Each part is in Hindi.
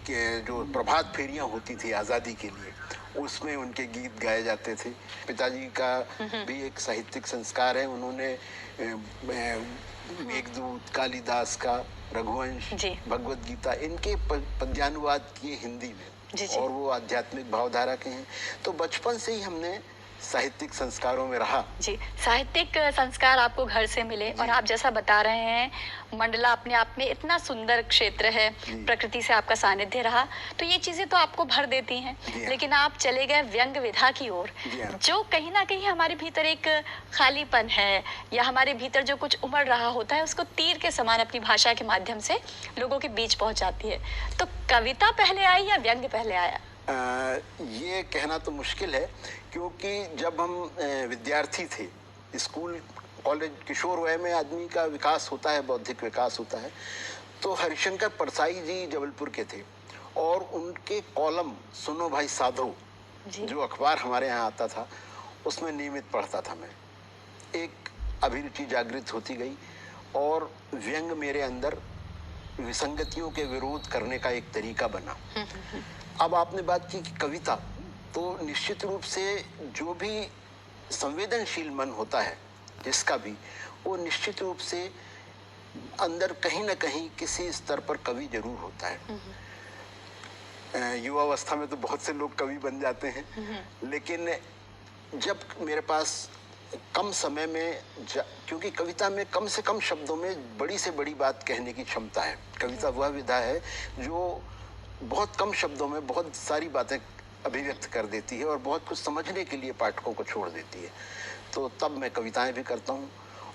जो प्रभात फेरियां होती थी आज़ादी के लिए, उसमें उनके गीत गाए जाते थे। पिताजी का भी एक साहित्यिक संस्कार है। उन्होंने मेघदूत, कालिदास का रघुवंश, भगवत गीता, इनके पद्यानुवाद किए हिंदी में। और वो आध्यात्मिक भावधारा के हैं। तो बचपन से ही हमने साहित्यिक संस्कारों में रहा। जी, साहित्यिक संस्कार आपको घर से मिले और आप जैसा बता रहे हैं, मंडला अपने आप में इतना सुंदर क्षेत्र है, प्रकृति से आपका सानिध्य रहा, तो ये चीजें तो आपको भर देती हैं। लेकिन आप चले गए व्यंग विधा की ओर, जो कहीं ना कहीं हमारे भीतर एक खालीपन है या हमारे भीतर जो कुछ उमड़ रहा होता है, उसको तीर के समान अपनी भाषा के माध्यम से लोगों के बीच पहुंचाती है। तो कविता पहले आई या व्यंग पहले आया? ये कहना तो मुश्किल है, क्योंकि जब हम विद्यार्थी थे, स्कूल कॉलेज किशोर वय में आदमी का विकास होता है, बौद्धिक विकास होता है, तो हरिशंकर परसाई जी जबलपुर के थे और उनके कॉलम सुनो भाई साधो, जो अखबार हमारे यहाँ आता था, उसमें नियमित पढ़ता था मैं। एक अभिरुचि जागृत होती गई और व्यंग मेरे अंदर विसंगतियों के विरोध करने का एक तरीका बना। अब आपने बात की कि कविता, तो निश्चित रूप से जो भी संवेदनशील मन होता है जिसका भी, वो निश्चित रूप से अंदर कहीं ना कहीं किसी स्तर पर कवि जरूर होता है। युवावस्था में तो बहुत से लोग कवि बन जाते हैं, लेकिन जब मेरे पास कम समय में क्योंकि कविता में कम से कम शब्दों में बड़ी से बड़ी बात कहने की क्षमता है। कविता वह विधा है जो बहुत कम शब्दों में बहुत सारी बातें अभिव्यक्त कर देती है और बहुत कुछ समझने के लिए पाठकों को छोड़ देती है। तो तब मैं कविताएं भी करता हूँ।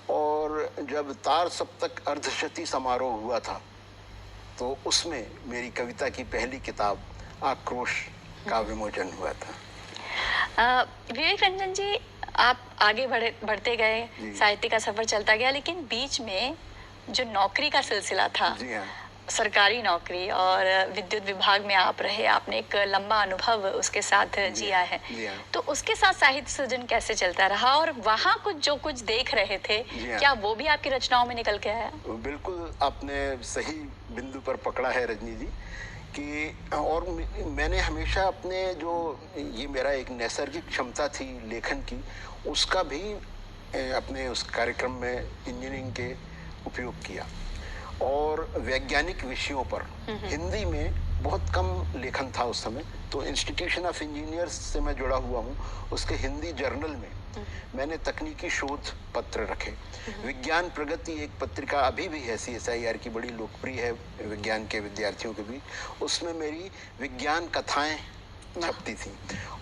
और जब तार सप्तक अर्धशती समारोह हुआ था, तो उसमें मेरी कविता की पहली किताब आक्रोश का विमोचन हुआ था। विवेक रंजन जी, आप आगे बढ़ते गए, साहित्य का सफर चलता गया, लेकिन बीच में जो नौकरी का सिलसिला था, सरकारी नौकरी, और विद्युत विभाग में आप रहे, आपने एक लंबा अनुभव उसके साथ जिया है, तो उसके साथ साहित्य सृजन कैसे चलता रहा और वहाँ कुछ जो कुछ देख रहे थे, क्या वो भी आपकी रचनाओं में निकल के आया? बिल्कुल, आपने सही बिंदु पर पकड़ा है रजनी जी कि, और मैंने हमेशा अपने जो ये मेरा एक नैसर्गिक क्षमता थी लेखन की, उसका भी अपने उस कार्यक्रम में इंजीनियरिंग के उपयोग किया। और वैज्ञानिक विषयों पर हिंदी में बहुत कम लेखन था उस समय, तो इंस्टीट्यूशन ऑफ इंजीनियर्स से मैं जुड़ा हुआ हूँ। उसके हिंदी जर्नल में मैंने तकनीकी शोध पत्र रखे। विज्ञान प्रगति एक पत्रिका अभी भी है, CSIR की, बड़ी लोकप्रिय है विज्ञान के विद्यार्थियों के बीच। उसमें मेरी विज्ञान कथाएं छपती थी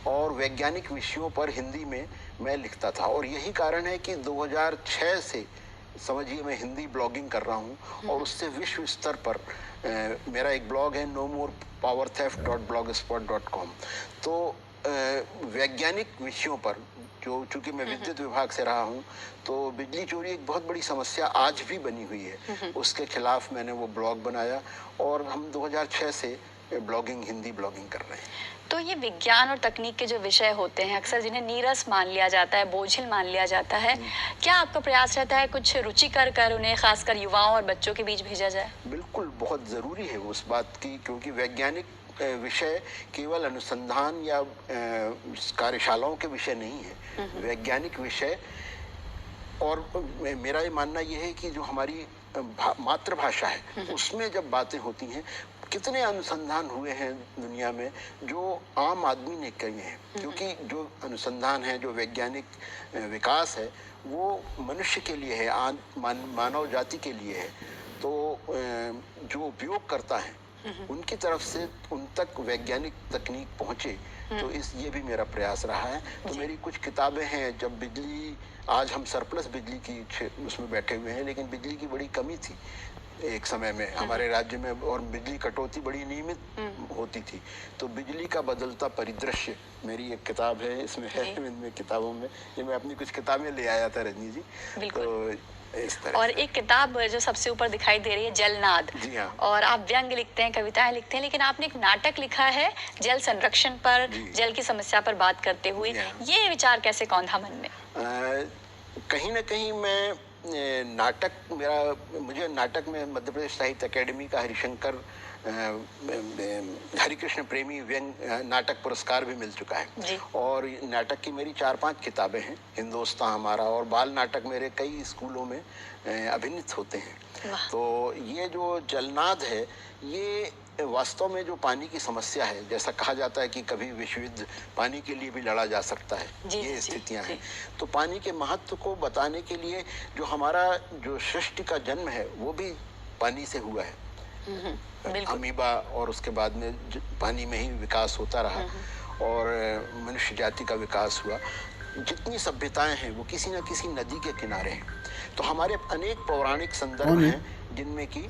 और वैज्ञानिक विषयों पर हिंदी में मैं लिखता था। और यही कारण है कि 2006 से समझिए मैं हिंदी ब्लॉगिंग कर रहा हूँ, और उससे विश्व स्तर पर मेरा एक ब्लॉग है nomorepowertheft.blogspot.com। तो वैज्ञानिक विषयों पर, जो चूंकि मैं विद्युत विभाग से रहा हूँ, तो बिजली चोरी एक बहुत बड़ी समस्या आज भी बनी हुई है, उसके खिलाफ मैंने वो ब्लॉग बनाया और हम 2006 से ब्लॉगिंग, हिंदी ब्लॉगिंग कर रहे हैं। तो ये विज्ञान और तकनीक के जो विषय होते हैं, अक्सर जिन्हें नीरस मान लिया जाता है, बोझिल मान लिया जाता है, क्या आपका प्रयास रहता है कुछ रुचिकर कर उन्हें खासकर युवाओं और बच्चों के बीच भेजा जाए? बिल्कुल, बहुत जरूरी है उस बात की, क्योंकि वैज्ञानिक विषय केवल अनुसंधान या कार्यशालाओं के विषय नहीं है। वैज्ञानिक विषय, और मेरा ये मानना यह है कि जो हमारी मातृभाषा है, उसमें जब बातें होती हैं, कितने अनुसंधान हुए हैं दुनिया में जो आम आदमी ने किए हैं, क्योंकि जो अनुसंधान है, जो वैज्ञानिक विकास है, वो मनुष्य के लिए है, मानव जाति के लिए है। तो जो उपयोग करता है उनकी तरफ से उन तक वैज्ञानिक तकनीक पहुंचे, तो ये भी मेरा प्रयास रहा है। तो मेरी कुछ किताबें हैं, जब बिजली, आज हम सरप्लस बिजली की उसमें बैठे हुए हैं, लेकिन बिजली की बड़ी कमी थी एक समय में हमारे राज्य में, और बिजली कटौती बड़ी नियमित होती थी। तो बिजली का बदलता परिदृश्य मेरी एक किताब है, इसमें है, इनमें किताबों में, ये मैं अपनी कुछ किताबें ले आया था रजनी जी। तो इस तरह और एक किताब जो सबसे ऊपर दिखाई दे रही है, जलनाद। जी हाँ। और आप व्यंग लिखते हैं, कविताएं लिखते हैं, लेकिन आपने एक नाटक लिखा है जल संरक्षण पर, जल की समस्या पर बात करते हुए। ये विचार कैसे कौंधा मन में? कहीं ना कहीं मैं मुझे नाटक में मध्य प्रदेश साहित्य अकेडमी का हरिशंकर हरिकृष्ण प्रेमी व्यंग नाटक पुरस्कार भी मिल चुका जी। है। और नाटक की मेरी 4-5 किताबें हैं, हिंदोस्तां हमारा, और बाल नाटक मेरे कई स्कूलों में अभिनीत होते हैं। वाह। तो ये जो जलनाद है, ये वास्तव में जो पानी की समस्या है, जैसा कहा जाता है कि कभी विश्व युद्ध पानी के लिए भी लड़ा जा सकता है, जी, ये जी, स्थितियां जी। हैं। तो पानी के महत्व को बताने के लिए जो हमारा जो सृष्टि का जन्म है वो भी पानी से हुआ है। बिल्कुल। अमीबा, और उसके बाद में पानी में ही विकास होता रहा और मनुष्य जाति का विकास हुआ। जितनी सभ्यताएं हैं वो किसी न किसी नदी के किनारे हैं। तो हमारे अनेक पौराणिक संदर्भ हैं जिनमें कि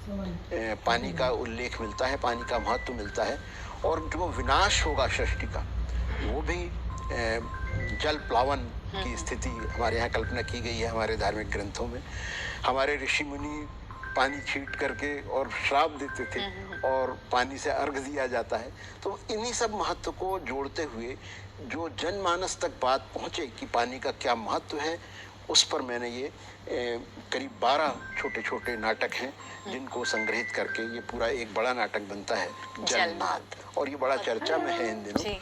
पानी का उल्लेख मिलता है, पानी का महत्व मिलता है। और जो विनाश होगा सृष्टि का, वो भी जल प्लावन की स्थिति हमारे यहाँ कल्पना की गई है हमारे धार्मिक ग्रंथों में। हमारे ऋषि मुनि पानी छीट करके और श्राप देते थे और पानी से अर्घ दिया जाता है। तो इन्हीं सब महत्व को जोड़ते हुए जो जनमानस तक बात पहुंचे कि पानी का क्या महत्व है, उस पर मैंने ये करीब 12 छोटे छोटे नाटक हैं जिनको संग्रहित करके ये पूरा एक बड़ा नाटक बनता है, जलनाद। और ये बड़ा चर्चा में है इन दिनों। जी।